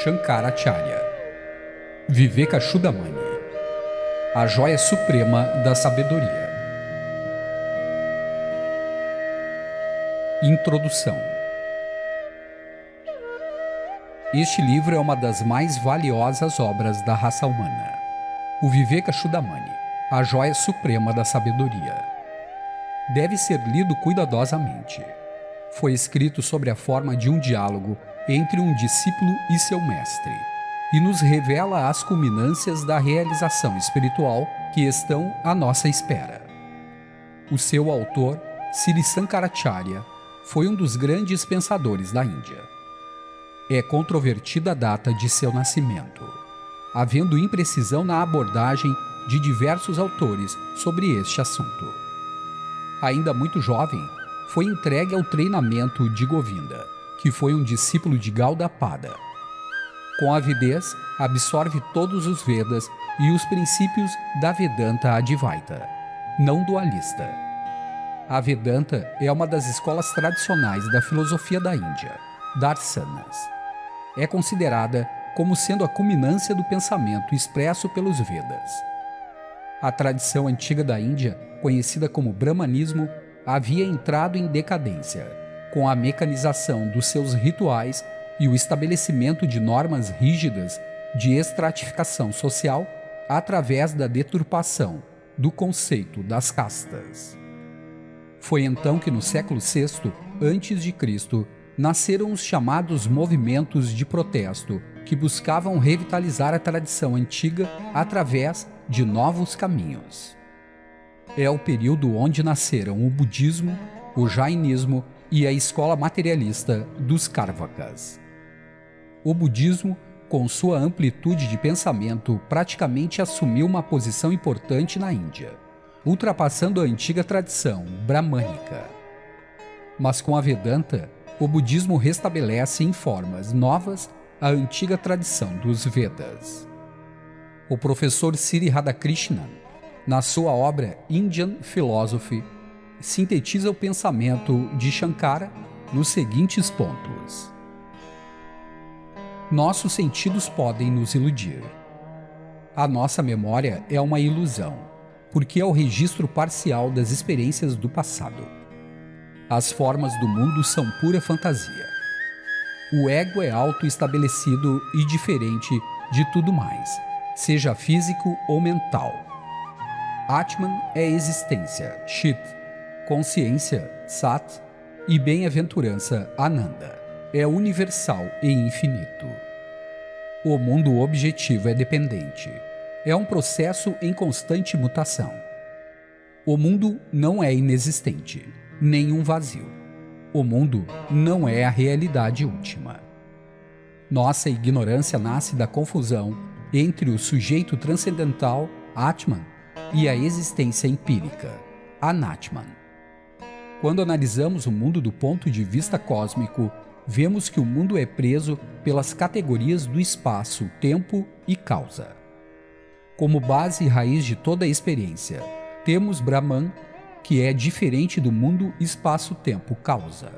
Shankaracharya. Vivekachudamani, a joia suprema da sabedoria. Introdução. Este livro é uma das mais valiosas obras da raça humana. O Vivekachudamani, a joia suprema da sabedoria. Deve ser lido cuidadosamente. Foi escrito sobre a forma de um diálogo entre um discípulo e seu mestre, e nos revela as culminâncias da realização espiritual que estão à nossa espera. O seu autor, Sri Shankaracharya, foi um dos grandes pensadores da Índia. É controvertida a data de seu nascimento, havendo imprecisão na abordagem de diversos autores sobre este assunto. Ainda muito jovem, foi entregue ao treinamento de Govinda, que foi um discípulo de Gaudapada. Com avidez, absorve todos os Vedas e os princípios da Vedanta Advaita, não dualista. A Vedanta é uma das escolas tradicionais da filosofia da Índia, Darsanas. É considerada como sendo a culminância do pensamento expresso pelos Vedas. A tradição antiga da Índia, conhecida como Brahmanismo, havia entrado em decadência, com a mecanização dos seus rituais e o estabelecimento de normas rígidas de estratificação social através da deturpação do conceito das castas. Foi então que no século VI a.C., nasceram os chamados movimentos de protesto que buscavam revitalizar a tradição antiga através de novos caminhos. É o período onde nasceram o budismo, o jainismo e a escola materialista dos Carvakas. O budismo, com sua amplitude de pensamento, praticamente assumiu uma posição importante na Índia, ultrapassando a antiga tradição bramânica. Mas com a Vedanta, o budismo restabelece em formas novas a antiga tradição dos Vedas. O professor Sri Radhakrishnan, na sua obra Indian Philosophy, sintetiza o pensamento de Shankara nos seguintes pontos. Nossos sentidos podem nos iludir. A nossa memória é uma ilusão, porque é o registro parcial das experiências do passado. As formas do mundo são pura fantasia. O ego é auto-estabelecido e diferente de tudo mais, seja físico ou mental. Atman é existência, Chit, consciência, Sat, e bem-aventurança, Ananda, é universal e infinito. O mundo objetivo é dependente, é um processo em constante mutação. O mundo não é inexistente, nem um vazio. O mundo não é a realidade última. Nossa ignorância nasce da confusão entre o sujeito transcendental, Atman, e a existência empírica, Anatman. Quando analisamos o mundo do ponto de vista cósmico, vemos que o mundo é preso pelas categorias do espaço, tempo e causa. Como base e raiz de toda a experiência, temos Brahman, que é diferente do mundo espaço-tempo-causa.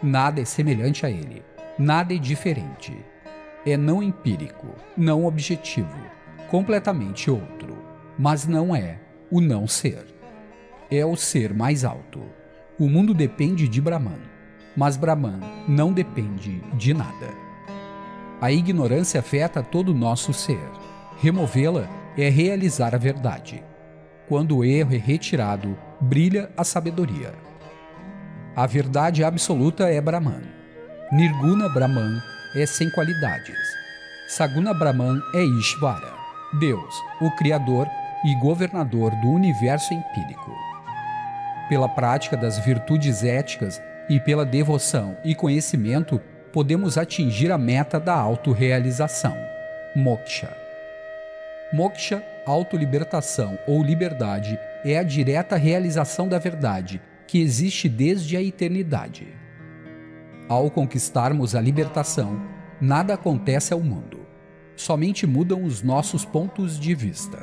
Nada é semelhante a ele, nada é diferente. É não empírico, não objetivo, completamente outro. Mas não é o não ser. É o ser mais alto. O mundo depende de Brahman, mas Brahman não depende de nada. A ignorância afeta todo o nosso ser. Removê-la é realizar a verdade. Quando o erro é retirado, brilha a sabedoria. A verdade absoluta é Brahman. Nirguna Brahman é sem qualidades. Saguna Brahman é Ishvara, Deus, o Criador e governador do universo empírico. Pela prática das virtudes éticas e pela devoção e conhecimento, podemos atingir a meta da autorrealização, moksha. Moksha, autolibertação ou liberdade, é a direta realização da verdade, que existe desde a eternidade. Ao conquistarmos a libertação, nada acontece ao mundo. Somente mudam os nossos pontos de vista.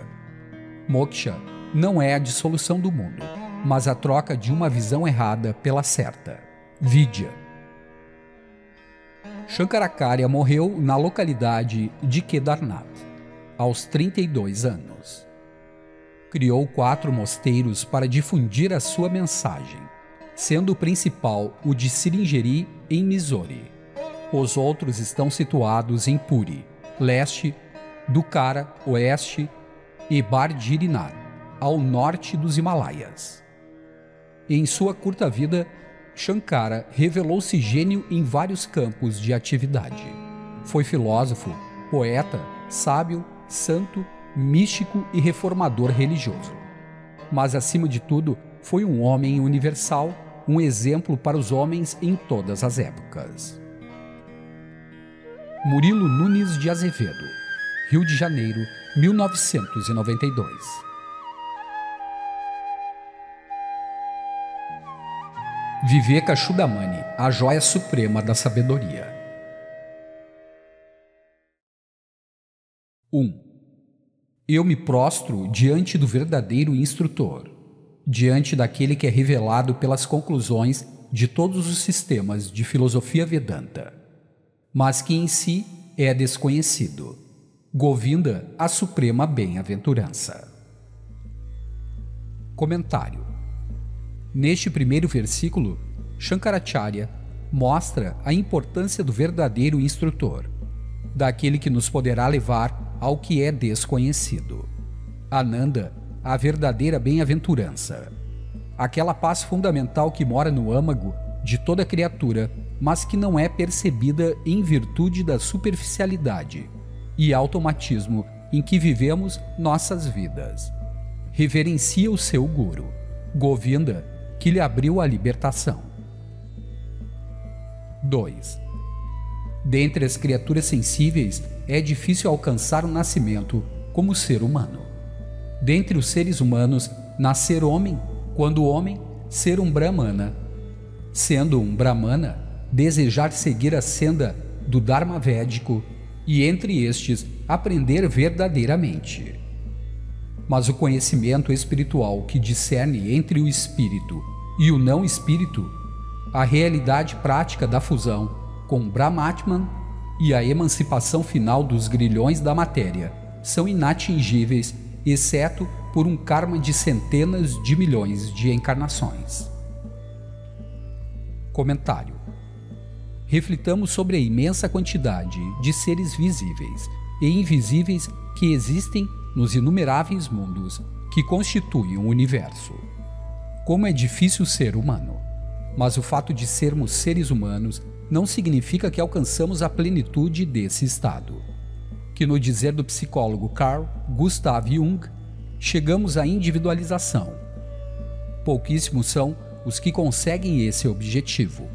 Moksha não é a dissolução do mundo, mas a troca de uma visão errada pela certa. Vidya. Shankaracharya morreu na localidade de Kedarnath, aos 32 anos. Criou 4 mosteiros para difundir a sua mensagem, sendo o principal o de Siringeri, em Mysore. Os outros estão situados em Puri, leste, Dukara, oeste, e Bardirinar, ao norte dos Himalaias. Em sua curta vida, Shankara revelou-se gênio em vários campos de atividade. Foi filósofo, poeta, sábio, santo, místico e reformador religioso. Mas, acima de tudo, foi um homem universal, um exemplo para os homens em todas as épocas. Murilo Nunes de Azevedo, Rio de Janeiro, 1992. Viveka Chudamani, a joia suprema da sabedoria. 1. Eu me prostro diante do verdadeiro instrutor, diante daquele que é revelado pelas conclusões de todos os sistemas de filosofia Vedanta, mas que em si é desconhecido. Govinda, a suprema bem-aventurança. Comentário. Neste primeiro versículo, Shankaracharya mostra a importância do verdadeiro instrutor, daquele que nos poderá levar ao que é desconhecido. Ananda, a verdadeira bem-aventurança, aquela paz fundamental que mora no âmago de toda criatura, mas que não é percebida em virtude da superficialidade e automatismo em que vivemos nossas vidas. Reverencia o seu Guru, Govinda, que lhe abriu a libertação. 2. Dentre as criaturas sensíveis, é difícil alcançar o nascimento como ser humano. Dentre os seres humanos, nascer homem, quando homem, ser um Brahmana. Sendo um Brahmana, desejar seguir a senda do Dharma védico e, entre estes, aprender verdadeiramente. Mas o conhecimento espiritual que discerne entre o espírito e o não espírito, a realidade prática da fusão com Brahmatman e a emancipação final dos grilhões da matéria, são inatingíveis, exceto por um karma de centenas de milhões de encarnações. Comentário. Reflitamos sobre a imensa quantidade de seres visíveis e invisíveis que existem nos inumeráveis mundos que constituem o universo. Como é difícil ser humano, mas o fato de sermos seres humanos não significa que alcançamos a plenitude desse estado. Que, no dizer do psicólogo Carl Gustav Jung, chegamos à individualização. Pouquíssimos são os que conseguem esse objetivo,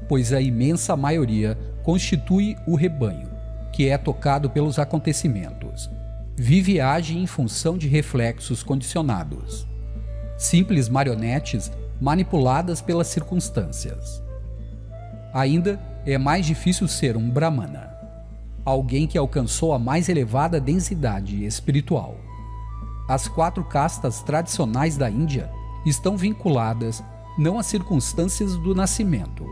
pois a imensa maioria constitui o rebanho, que é tocado pelos acontecimentos. Vive e age em função de reflexos condicionados. Simples marionetes manipuladas pelas circunstâncias. Ainda é mais difícil ser um Brahmana, alguém que alcançou a mais elevada densidade espiritual. As 4 castas tradicionais da Índia estão vinculadas não às circunstâncias do nascimento,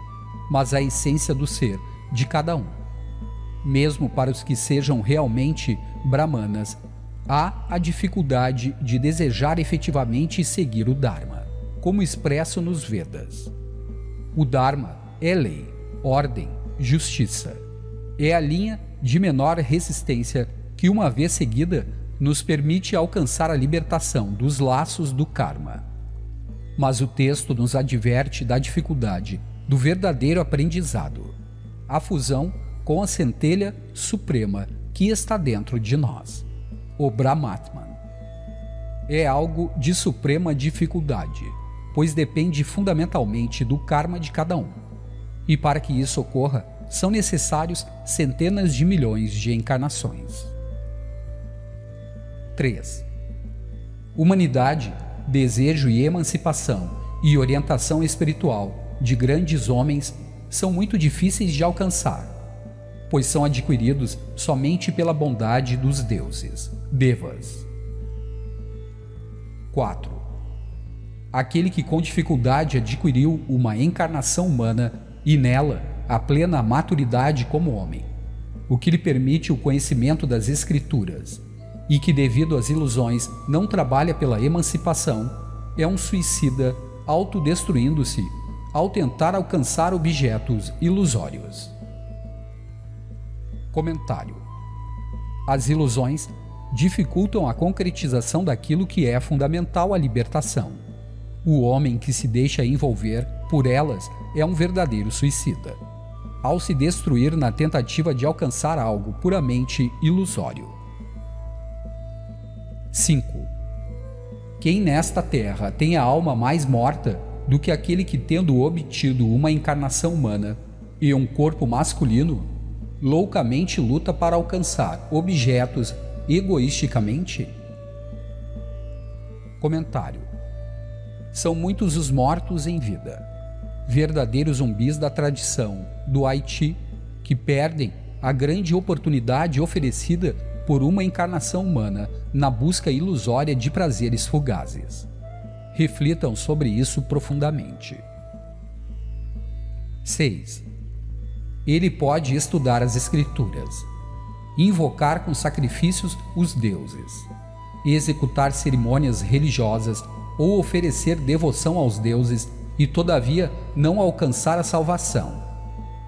mas à essência do ser de cada um. Mesmo para os que sejam realmente Brahmanas, há a dificuldade de desejar efetivamente seguir o Dharma, como expresso nos Vedas. O Dharma é lei, ordem, justiça. É a linha de menor resistência que, uma vez seguida, nos permite alcançar a libertação dos laços do karma. Mas o texto nos adverte da dificuldade do verdadeiro aprendizado, a fusão com a centelha suprema que está dentro de nós, o Brahmatman. É algo de suprema dificuldade, pois depende fundamentalmente do karma de cada um. E para que isso ocorra, são necessários centenas de milhões de encarnações. 3. Humanidade, desejo e emancipação e orientação espiritual de grandes homens são muito difíceis de alcançar, pois são adquiridos somente pela bondade dos deuses, Devas. 4. Aquele que com dificuldade adquiriu uma encarnação humana e nela a plena maturidade como homem, o que lhe permite o conhecimento das Escrituras, e que, devido às ilusões, não trabalha pela emancipação, é um suicida autodestruindo-se ao tentar alcançar objetos ilusórios. Comentário: as ilusões dificultam a concretização daquilo que é fundamental à libertação. O homem que se deixa envolver por elas é um verdadeiro suicida, ao se destruir na tentativa de alcançar algo puramente ilusório. 5. Quem nesta terra tem a alma mais morta do que aquele que, tendo obtido uma encarnação humana e um corpo masculino, loucamente luta para alcançar objetos egoisticamente? Comentário: são muitos os mortos em vida, verdadeiros zumbis da tradição do Haiti, que perdem a grande oportunidade oferecida por uma encarnação humana na busca ilusória de prazeres fugazes. Reflitam sobre isso profundamente. 6. Ele pode estudar as Escrituras, invocar com sacrifícios os deuses, executar cerimônias religiosas ou oferecer devoção aos deuses e, todavia, não alcançar a salvação,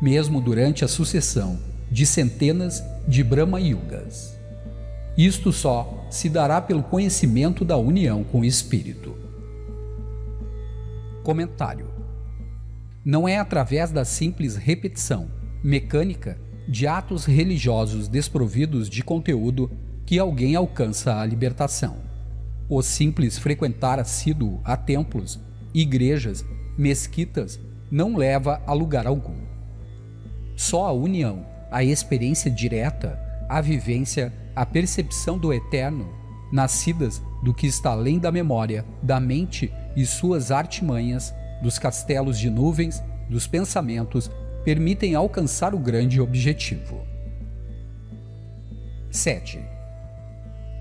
mesmo durante a sucessão de centenas de Brahma Yugas. Isto só se dará pelo conhecimento da união com o Espírito. Comentário: não é através da simples repetição mecânica de atos religiosos desprovidos de conteúdo que alguém alcança a libertação. O simples frequentar assíduo a templos, igrejas, mesquitas não leva a lugar algum. Só a união, a experiência direta, a vivência, a percepção do eterno, nascidas do que está além da memória, da mente e suas artimanhas, dos castelos de nuvens, dos pensamentos, permitem alcançar o grande objetivo. 7.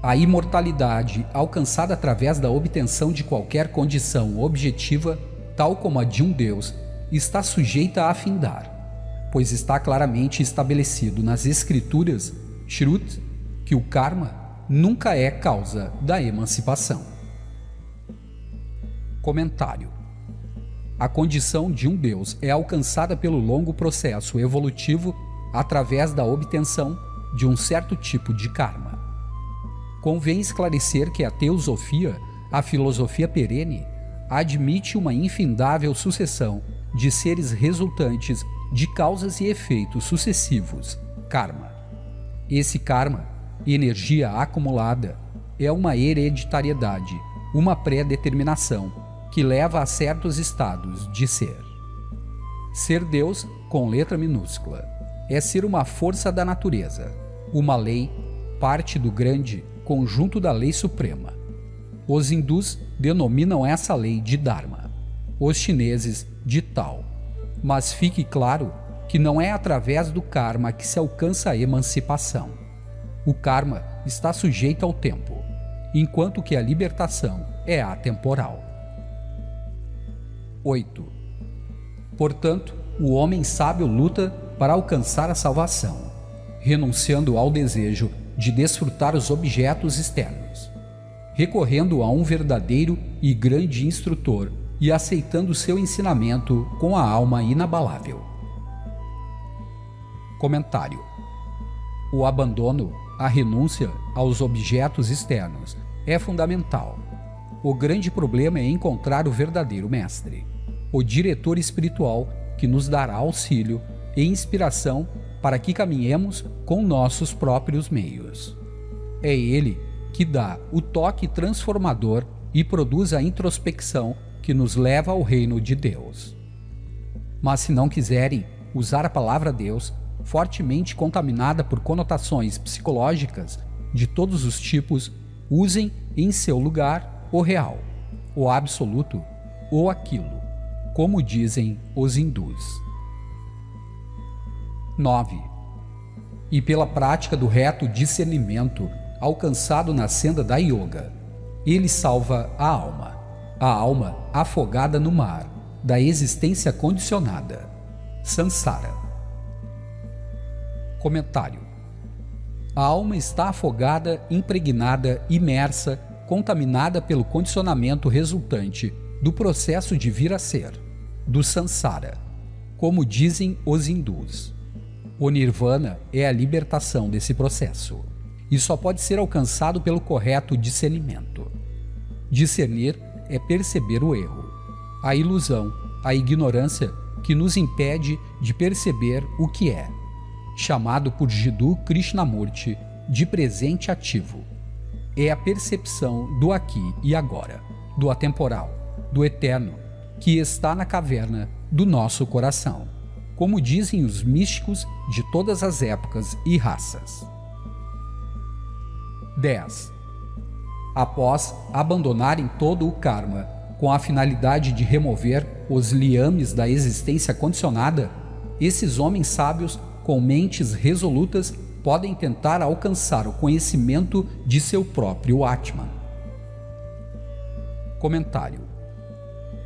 A imortalidade, alcançada através da obtenção de qualquer condição objetiva, tal como a de um Deus, está sujeita a findar, pois está claramente estabelecido nas Escrituras, Shrut, que o karma nunca é causa da emancipação. Comentário: a condição de um Deus é alcançada pelo longo processo evolutivo através da obtenção de um certo tipo de karma. Convém esclarecer que a teosofia, a filosofia perene, admite uma infindável sucessão de seres resultantes de causas e efeitos sucessivos, karma. Esse karma, energia acumulada, é uma hereditariedade, uma pré-determinação que leva a certos estados de ser. Ser Deus, com letra minúscula, é ser uma força da natureza, uma lei, parte do grande conjunto da lei suprema. Os hindus denominam essa lei de Dharma, os chineses de Tao, mas fique claro que não é através do karma que se alcança a emancipação. O karma está sujeito ao tempo, enquanto que a libertação é atemporal. 8. Portanto, o homem sábio luta para alcançar a salvação, renunciando ao desejo de desfrutar os objetos externos, recorrendo a um verdadeiro e grande instrutor e aceitando seu ensinamento com a alma inabalável. Comentário: o abandono, a renúncia aos objetos externos é fundamental. O grande problema é encontrar o verdadeiro mestre, o diretor espiritual que nos dará auxílio e inspiração para que caminhemos com nossos próprios meios. É ele que dá o toque transformador e produz a introspecção que nos leva ao reino de Deus. Mas se não quiserem usar a palavra Deus, fortemente contaminada por conotações psicológicas de todos os tipos, usem em seu lugar o real, o absoluto ou aquilo, como dizem os hindus. 9. E pela prática do reto discernimento alcançado na senda da yoga, ele salva a alma afogada no mar da existência condicionada, samsara, Comentário: a alma está afogada, impregnada, imersa, contaminada pelo condicionamento resultante do processo de vir a ser, do samsara, como dizem os hindus. O nirvana é a libertação desse processo, e só pode ser alcançado pelo correto discernimento. Discernir é perceber o erro, a ilusão, a ignorância que nos impede de perceber o que é, chamado por Jiddu Krishnamurti de presente ativo. É a percepção do aqui e agora, do atemporal, do eterno, que está na caverna do nosso coração, como dizem os místicos de todas as épocas e raças. 10. Após abandonarem todo o karma com a finalidade de remover os liames da existência condicionada, esses homens sábios com mentes resolutas podem tentar alcançar o conhecimento de seu próprio Atman. Comentário: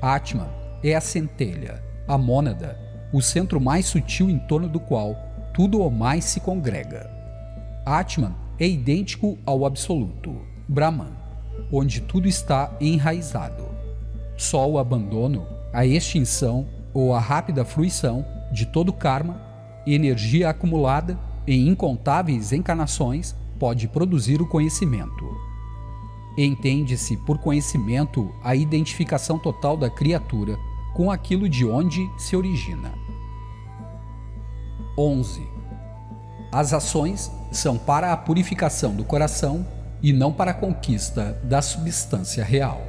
Atman é a centelha, a mônada, o centro mais sutil em torno do qual tudo o mais se congrega. Atman é idêntico ao absoluto, Brahman, onde tudo está enraizado. Só o abandono, a extinção ou a rápida fruição de todo karma, energia acumulada em incontáveis encarnações, pode produzir o conhecimento. Entende-se por conhecimento a identificação total da criatura com aquilo de onde se origina. 11. As ações são para a purificação do coração e não para a conquista da substância real.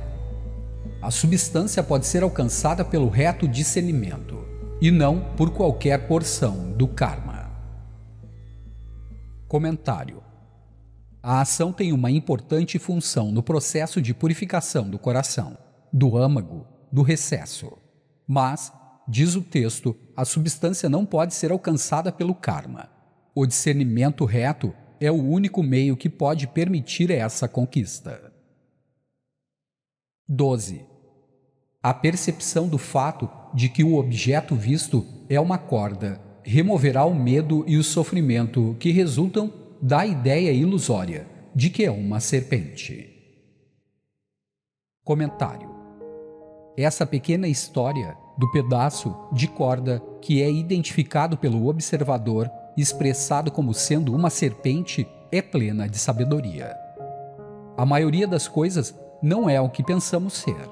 A substância pode ser alcançada pelo reto discernimento e não por qualquer porção do karma. Comentário: a ação tem uma importante função no processo de purificação do coração, do âmago, do recesso. Mas, diz o texto, a substância não pode ser alcançada pelo karma. O discernimento reto é o único meio que pode permitir essa conquista. 12. A percepção do fato de que o objeto visto é uma corda removerá o medo e o sofrimento que resultam da ideia ilusória de que é uma serpente. Comentário: essa pequena história do pedaço de corda que é identificado pelo observador, expressado como sendo uma serpente, é plena de sabedoria. A maioria das coisas não é o que pensamos ser.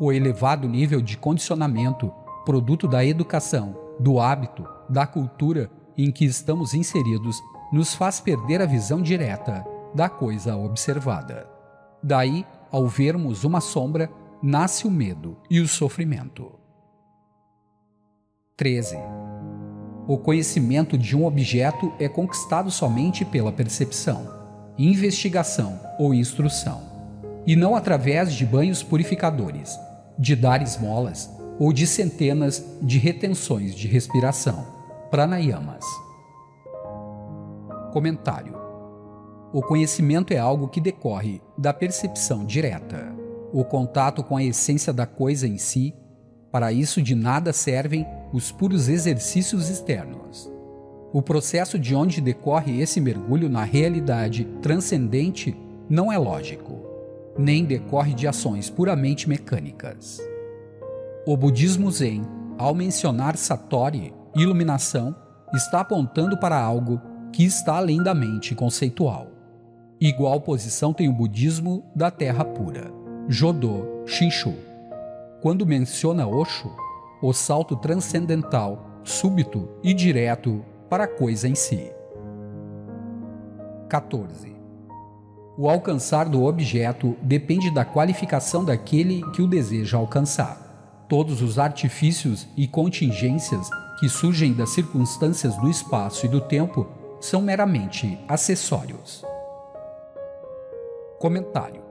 O elevado nível de condicionamento, produto da educação, do hábito, da cultura em que estamos inseridos, nos faz perder a visão direta da coisa observada. Daí, ao vermos uma sombra, nasce o medo e o sofrimento. 13. O conhecimento de um objeto é conquistado somente pela percepção, investigação ou instrução, e não através de banhos purificadores, de dar esmolas ou de centenas de retenções de respiração, pranayamas. Comentário: o conhecimento é algo que decorre da percepção direta, o contato com a essência da coisa em si. Para isso de nada servem os puros exercícios externos. O processo de onde decorre esse mergulho na realidade transcendente não é lógico, nem decorre de ações puramente mecânicas. O budismo Zen, ao mencionar Satori, iluminação, está apontando para algo que está além da mente conceitual. Igual posição tem o budismo da terra pura, Jodo Shinshu. Quando menciona Osho, o salto transcendental, súbito e direto para a coisa em si. 14. O alcançar do objeto depende da qualificação daquele que o deseja alcançar. Todos os artifícios e contingências que surgem das circunstâncias do espaço e do tempo são meramente acessórios. Comentário: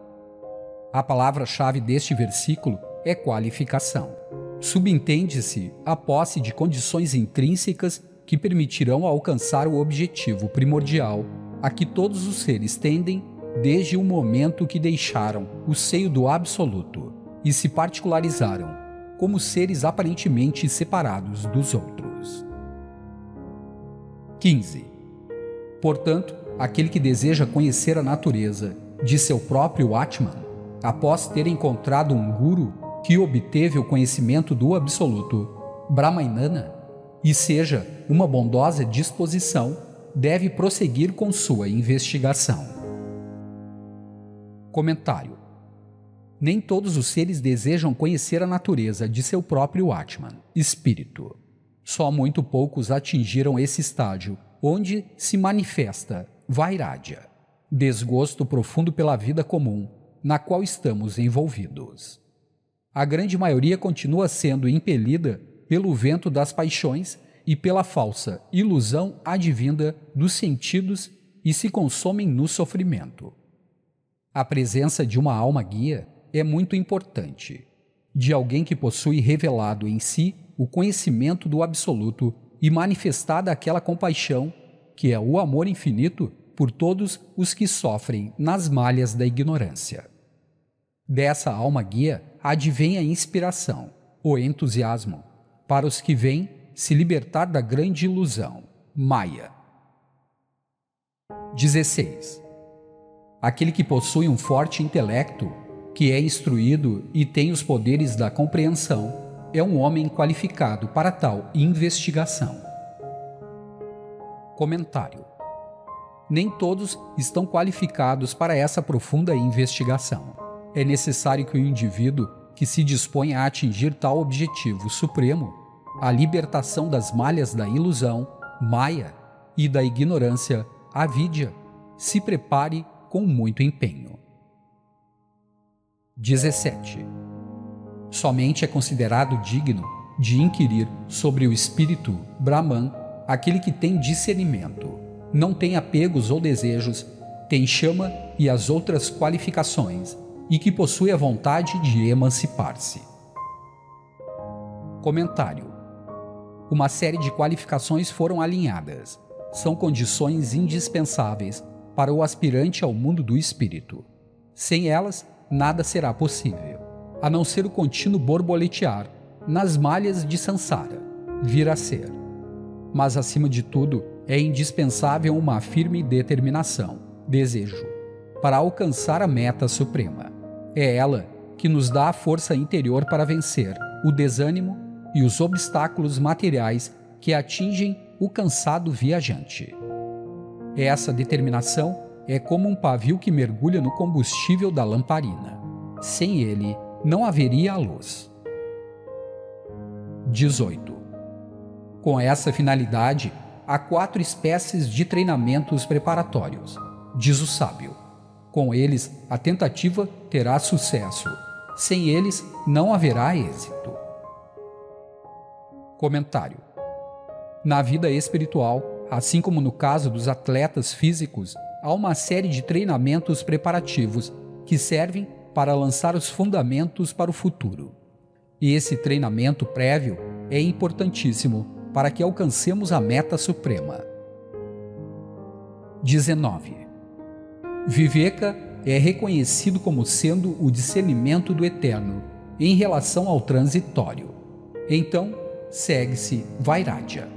a palavra-chave deste versículo é qualificação. Subentende-se a posse de condições intrínsecas que permitirão alcançar o objetivo primordial a que todos os seres tendem desde o momento que deixaram o seio do absoluto e se particularizaram como seres aparentemente separados dos outros. 15. Portanto, aquele que deseja conhecer a natureza de seu próprio Atman, após ter encontrado um guru que obteve o conhecimento do Absoluto, Brahmanana, e seja uma bondosa disposição, deve prosseguir com sua investigação. Comentário: nem todos os seres desejam conhecer a natureza de seu próprio Atman, espírito. Só muito poucos atingiram esse estágio, onde se manifesta Vairagya, desgosto profundo pela vida comum na qual estamos envolvidos. A grande maioria continua sendo impelida pelo vento das paixões e pela falsa ilusão advinda dos sentidos e se consomem no sofrimento. A presença de uma alma guia é muito importante, de alguém que possui revelado em si o conhecimento do Absoluto e manifestada aquela compaixão que é o amor infinito por todos os que sofrem nas malhas da ignorância. Dessa alma guia advém a inspiração, o entusiasmo, para os que vêm se libertar da grande ilusão, Maya. 16. Aquele que possui um forte intelecto, que é instruído e tem os poderes da compreensão, é um homem qualificado para tal investigação. Comentário: nem todos estão qualificados para essa profunda investigação. É necessário que o indivíduo que se dispõe a atingir tal objetivo supremo, a libertação das malhas da ilusão, Maya, e da ignorância, Avidya, se prepare com muito empenho. 17. Somente é considerado digno de inquirir sobre o espírito Brahman aquele que tem discernimento, não tem apegos ou desejos, tem chama e as outras qualificações, e que possui a vontade de emancipar-se. Comentário: uma série de qualificações foram alinhadas. São condições indispensáveis para o aspirante ao mundo do espírito. Sem elas, nada será possível, a não ser o contínuo borboletear nas malhas de Sansara, vir a ser. Mas, acima de tudo, é indispensável uma firme determinação, desejo, para alcançar a meta suprema. É ela que nos dá a força interior para vencer o desânimo e os obstáculos materiais que atingem o cansado viajante. Essa determinação é como um pavio que mergulha no combustível da lamparina. Sem ele, não haveria a luz. 18. Com essa finalidade, há 4 espécies de treinamentos preparatórios, diz o sábio. Com eles, a tentativa terá sucesso. Sem eles, não haverá êxito. Comentário: na vida espiritual, assim como no caso dos atletas físicos, há uma série de treinamentos preparativos que servem para lançar os fundamentos para o futuro. E esse treinamento prévio é importantíssimo para que alcancemos a meta suprema. 19. Viveka é reconhecido como sendo o discernimento do eterno em relação ao transitório. Então, segue-se Vairagya,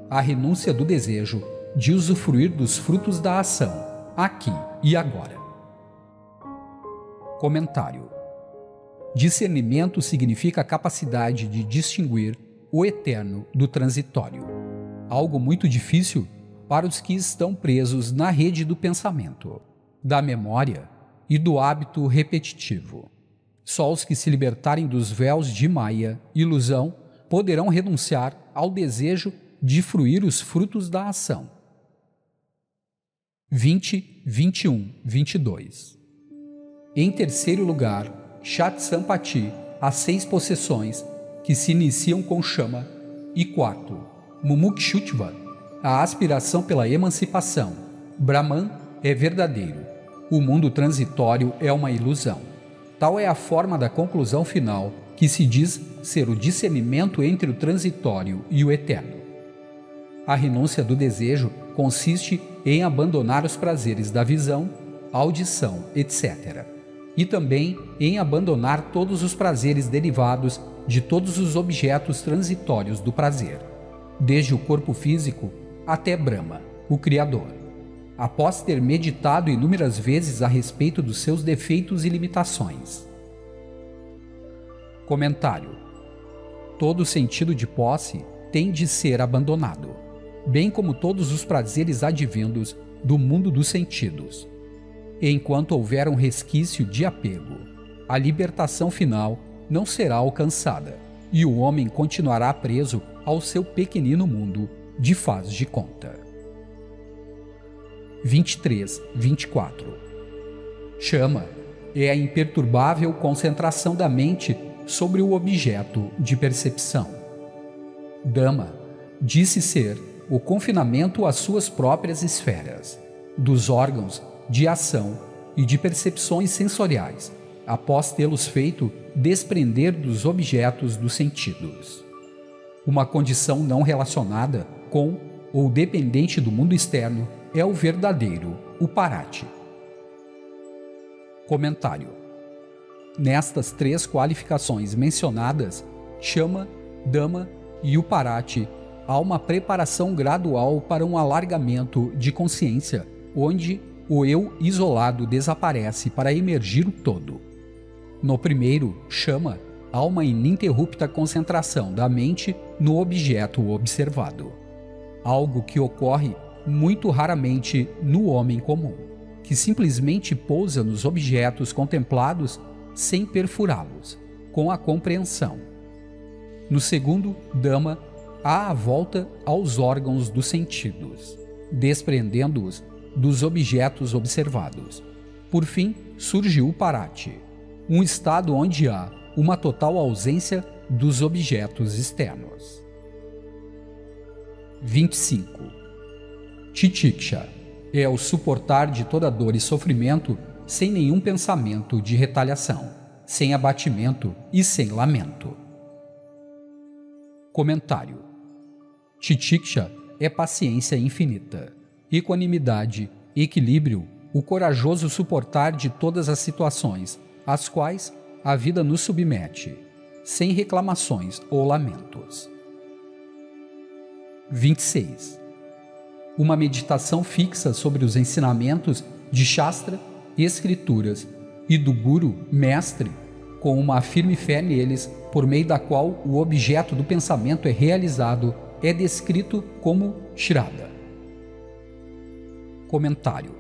a renúncia do desejo de usufruir dos frutos da ação, aqui e agora. Comentário: discernimento significa a capacidade de distinguir o eterno do transitório, algo muito difícil para os que estão presos na rede do pensamento, da memória e do hábito repetitivo. Só os que se libertarem dos véus de Maya, ilusão, poderão renunciar ao desejo de fruir os frutos da ação. 20, 21, 22. Em terceiro lugar, Shat Sampati, as 6 possessões que se iniciam com chama. E quarto, Mumukshutva, a aspiração pela emancipação. Brahman é verdadeiro. O mundo transitório é uma ilusão. Tal é a forma da conclusão final, que se diz ser o discernimento entre o transitório e o eterno. A renúncia do desejo consiste em abandonar os prazeres da visão, audição, etc. E também em abandonar todos os prazeres derivados de todos os objetos transitórios do prazer, desde o corpo físico até Brahma, o Criador. após ter meditado inúmeras vezes a respeito dos seus defeitos e limitações. Comentário: todo sentido de posse tem de ser abandonado, bem como todos os prazeres advindos do mundo dos sentidos. Enquanto houver um resquício de apego, a libertação final não será alcançada e o homem continuará preso ao seu pequenino mundo de faz de conta. 23-24. Chama é a imperturbável concentração da mente sobre o objeto de percepção. Dama disse ser o confinamento às suas próprias esferas, dos órgãos de ação e de percepções sensoriais, após tê-los feito desprender dos objetos dos sentidos. Uma condição não relacionada com ou dependente do mundo externo é o verdadeiro uparati. Comentário: nestas três qualificações mencionadas, chama, dama e uparati, há uma preparação gradual para um alargamento de consciência, onde o eu isolado desaparece para emergir o todo. No primeiro, chama, há uma ininterrupta concentração da mente no objeto observado, algo que ocorre muito raramente no homem comum, que simplesmente pousa nos objetos contemplados sem perfurá-los, com a compreensão. No segundo, dama, há a volta aos órgãos dos sentidos, desprendendo-os dos objetos observados. Por fim, surge o uparati, um estado onde há uma total ausência dos objetos externos. 25. Titiksha é o suportar de toda dor e sofrimento sem nenhum pensamento de retaliação, sem abatimento e sem lamento. Comentário: Titiksha é paciência infinita, equanimidade, equilíbrio, o corajoso suportar de todas as situações às quais a vida nos submete, sem reclamações ou lamentos. 26. Uma meditação fixa sobre os ensinamentos de Shastra, escrituras e do Guru, mestre, com uma firme fé neles, por meio da qual o objeto do pensamento é realizado, é descrito como Shraddha. Comentário: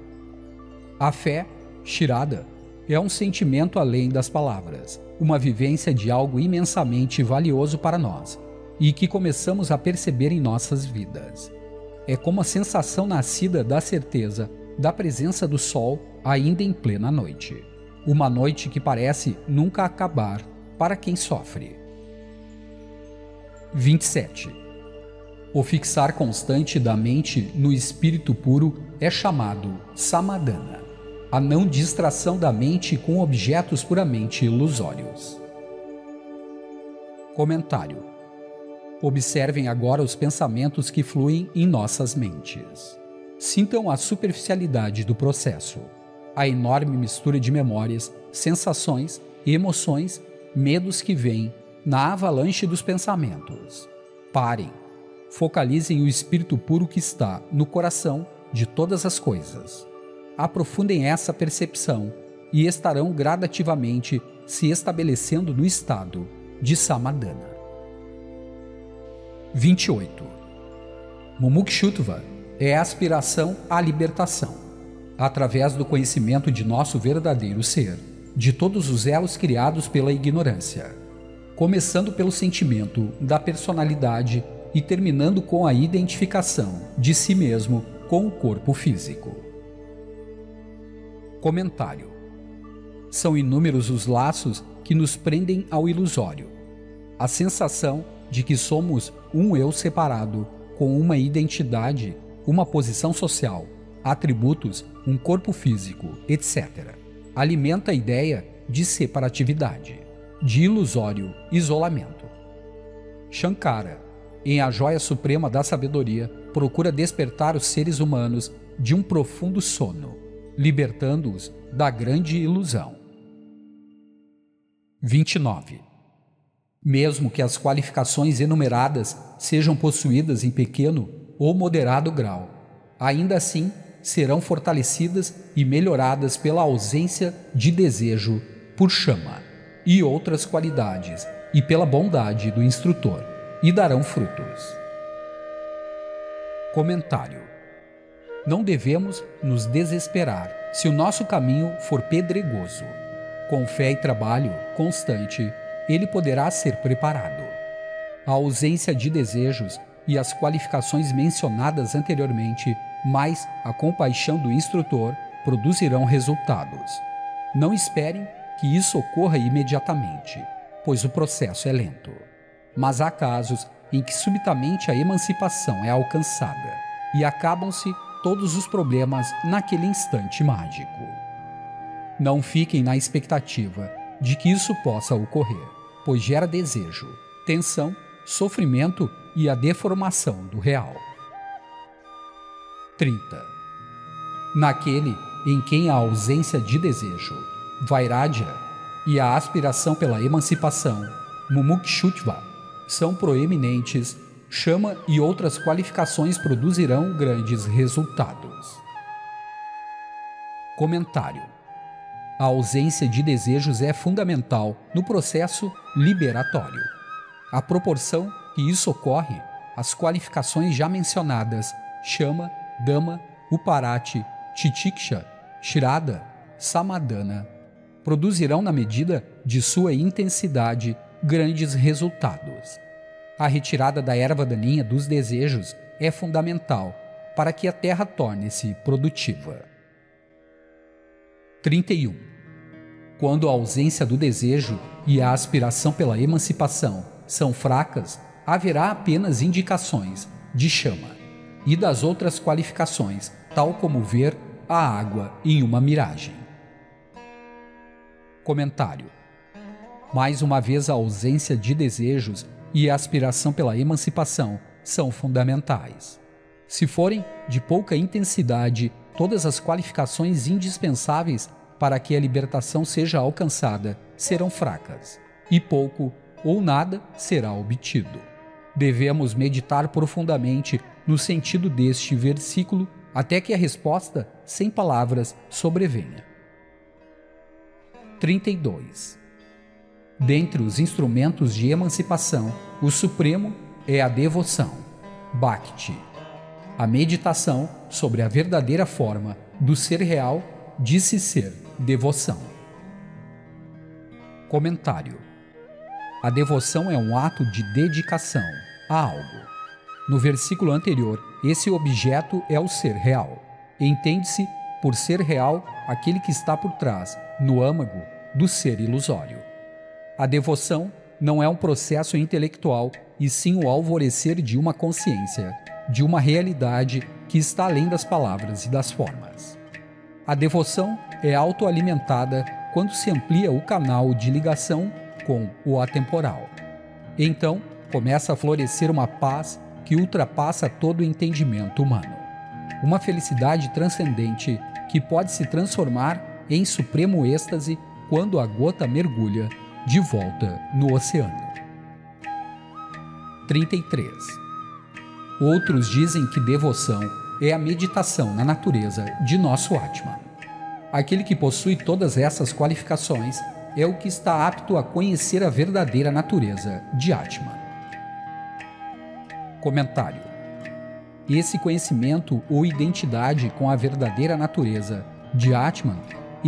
a fé, Shraddha, é um sentimento além das palavras, uma vivência de algo imensamente valioso para nós e que começamos a perceber em nossas vidas. É como a sensação nascida da certeza da presença do sol ainda em plena noite, uma noite que parece nunca acabar para quem sofre. 27. O fixar constante da mente no espírito puro é chamado samadhana, a não distração da mente com objetos puramente ilusórios. Comentário: observem agora os pensamentos que fluem em nossas mentes. Sintam a superficialidade do processo, a enorme mistura de memórias, sensações, emoções, medos que vêm na avalanche dos pensamentos. Parem, focalizem o espírito puro que está no coração de todas as coisas. Aprofundem essa percepção e estarão gradativamente se estabelecendo no estado de samadhana. 28. Mumukshutva é a aspiração à libertação, através do conhecimento de nosso verdadeiro ser, de todos os elos criados pela ignorância, começando pelo sentimento da personalidade e terminando com a identificação de si mesmo com o corpo físico. Comentário: são inúmeros os laços que nos prendem ao ilusório. A sensação de que somos um eu separado, com uma identidade, uma posição social, atributos, um corpo físico, etc., alimenta a ideia de separatividade, de ilusório isolamento. Shankara, em A Joia Suprema da Sabedoria, procura despertar os seres humanos de um profundo sono, libertando-os da grande ilusão. 29. Mesmo que as qualificações enumeradas sejam possuídas em pequeno ou moderado grau, ainda assim serão fortalecidas e melhoradas pela ausência de desejo por chama e outras qualidades e pela bondade do instrutor, e darão frutos. Comentário: não devemos nos desesperar se o nosso caminho for pedregoso. Com fé e trabalho constante, ele poderá ser preparado. A ausência de desejos e as qualificações mencionadas anteriormente, mais a compaixão do instrutor, produzirão resultados. Não esperem que isso ocorra imediatamente, pois o processo é lento. Mas há casos em que subitamente a emancipação é alcançada e acabam-se todos os problemas naquele instante mágico. Não fiquem na expectativa de que isso possa ocorrer, pois gera desejo, tensão, sofrimento e a deformação do real. 30. Naquele em quem a ausência de desejo, Vairagya, e a aspiração pela emancipação, Mumukshutva, são proeminentes, chama e outras qualificações produzirão grandes resultados. Comentário: a ausência de desejos é fundamental no processo liberatório. À proporção que isso ocorre, as qualificações já mencionadas, chama, dama, uparati, titiksha, shraddha, samadhana, produzirão na medida de sua intensidade grandes resultados. A retirada da erva daninha dos desejos é fundamental para que a terra torne-se produtiva. 31. Quando a ausência do desejo e a aspiração pela emancipação são fracas, haverá apenas indicações de chama e das outras qualificações, tal como ver a água em uma miragem. Comentário: mais uma vez, a ausência de desejos e a aspiração pela emancipação são fundamentais. Se forem de pouca intensidade, todas as qualificações indispensáveis para que a libertação seja alcançada serão fracas, e pouco ou nada será obtido. Devemos meditar profundamente no sentido deste versículo até que a resposta, sem palavras, sobrevenha. 32. Dentre os instrumentos de emancipação, o supremo é a devoção, Bhakti, a meditação sobre a verdadeira forma do ser real, disse ser devoção. Comentário: a devoção é um ato de dedicação a algo. No versículo anterior, esse objeto é o ser real. Entende-se por ser real aquele que está por trás, no âmago, do ser ilusório. A devoção não é um processo intelectual, e sim o alvorecer de uma consciência, de uma realidade que está além das palavras e das formas. A devoção é autoalimentada quando se amplia o canal de ligação com o atemporal. Então, começa a florescer uma paz que ultrapassa todo o entendimento humano. Uma felicidade transcendente que pode se transformar em supremo êxtase quando a gota mergulha de volta no oceano. 33. Outros dizem que devoção é a meditação na natureza de nosso Atman. Aquele que possui todas essas qualificações é o que está apto a conhecer a verdadeira natureza de Atman. Comentário: esse conhecimento ou identidade com a verdadeira natureza de Atman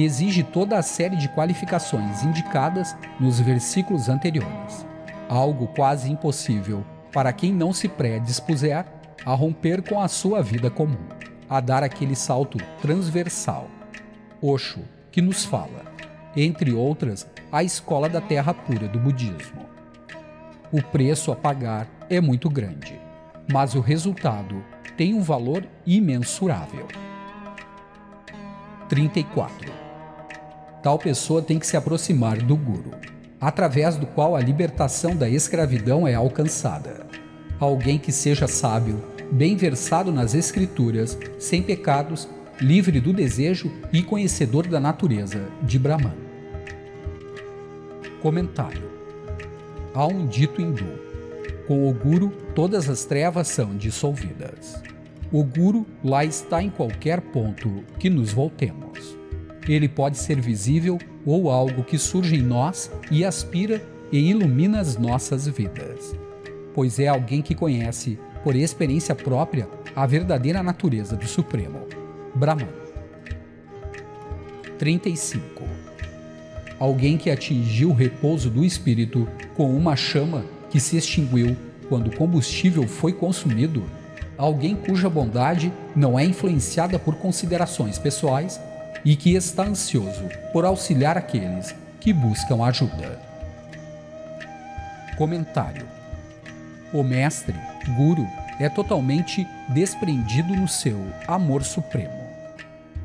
exige toda a série de qualificações indicadas nos versículos anteriores, algo quase impossível para quem não se predispuser a romper com a sua vida comum, a dar aquele salto transversal. Osho, que nos fala, entre outras, a escola da terra pura do budismo. O preço a pagar é muito grande, mas o resultado tem um valor imensurável. 34. Tal pessoa tem que se aproximar do Guru, através do qual a libertação da escravidão é alcançada. Alguém que seja sábio, bem versado nas escrituras, sem pecados, livre do desejo e conhecedor da natureza de Brahman. Comentário: há um dito hindu: com o Guru todas as trevas são dissolvidas. O Guru lá está em qualquer ponto que nos voltemos. Ele pode ser visível ou algo que surge em nós e aspira e ilumina as nossas vidas, pois é alguém que conhece, por experiência própria, a verdadeira natureza do Supremo, Brahman. 35. Alguém que atingiu o repouso do espírito com uma chama que se extinguiu quando o combustível foi consumido, alguém cuja bondade não é influenciada por considerações pessoais e que está ansioso por auxiliar aqueles que buscam ajuda. Comentário: o mestre, Guru, é totalmente desprendido no seu amor supremo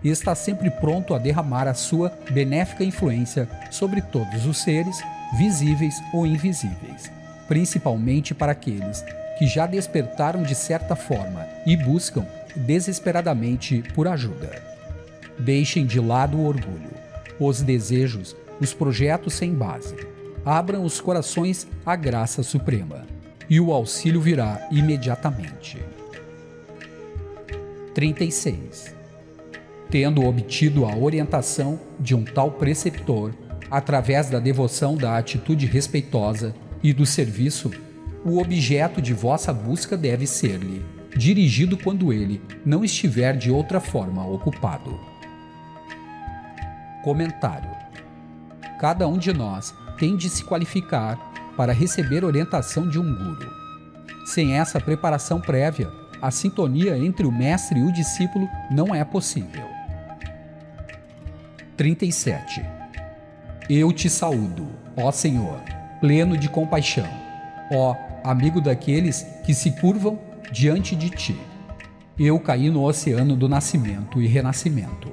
e está sempre pronto a derramar a sua benéfica influência sobre todos os seres, visíveis ou invisíveis, principalmente para aqueles que já despertaram de certa forma e buscam desesperadamente por ajuda. Deixem de lado o orgulho, os desejos, os projetos sem base. Abram os corações à graça suprema e o auxílio virá imediatamente. 36. Tendo obtido a orientação de um tal preceptor, através da devoção da atitude respeitosa e do serviço, o objeto de vossa busca deve ser-lhe dirigido quando ele não estiver de outra forma ocupado. Comentário: cada um de nós tem de se qualificar para receber orientação de um guru. Sem essa preparação prévia, a sintonia entre o mestre e o discípulo não é possível. 37. Eu te saúdo, ó Senhor, pleno de compaixão, ó amigo daqueles que se curvam diante de ti. Eu caí no oceano do nascimento e renascimento.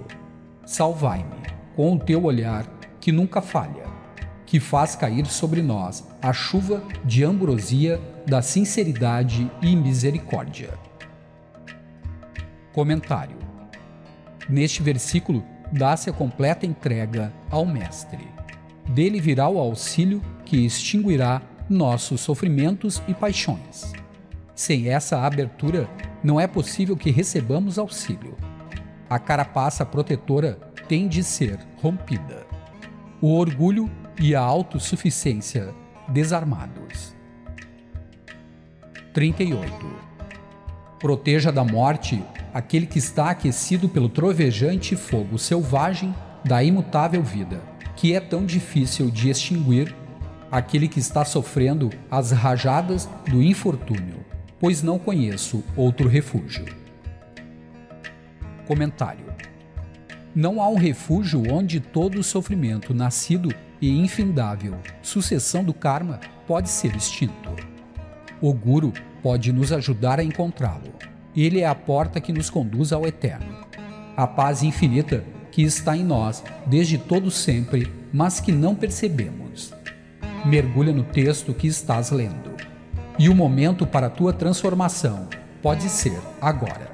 Salvai-me com o teu olhar que nunca falha, que faz cair sobre nós a chuva de ambrosia da sinceridade e misericórdia. Comentário: neste versículo dá-se a completa entrega ao Mestre. Dele virá o auxílio que extinguirá nossos sofrimentos e paixões. Sem essa abertura, não é possível que recebamos auxílio. A carapaça protetora tem de ser rompida. O orgulho e a autossuficiência desarmados. 38. Proteja da morte aquele que está aquecido pelo trovejante fogo selvagem da imutável vida, que é tão difícil de extinguir, aquele que está sofrendo as rajadas do infortúnio, pois não conheço outro refúgio. Comentário: não há um refúgio onde todo o sofrimento nascido e infindável sucessão do karma pode ser extinto. O Guru pode nos ajudar a encontrá-lo. Ele é a porta que nos conduz ao eterno. A paz infinita que está em nós desde todo sempre, mas que não percebemos. Mergulha no texto que estás lendo. E o momento para a tua transformação pode ser agora.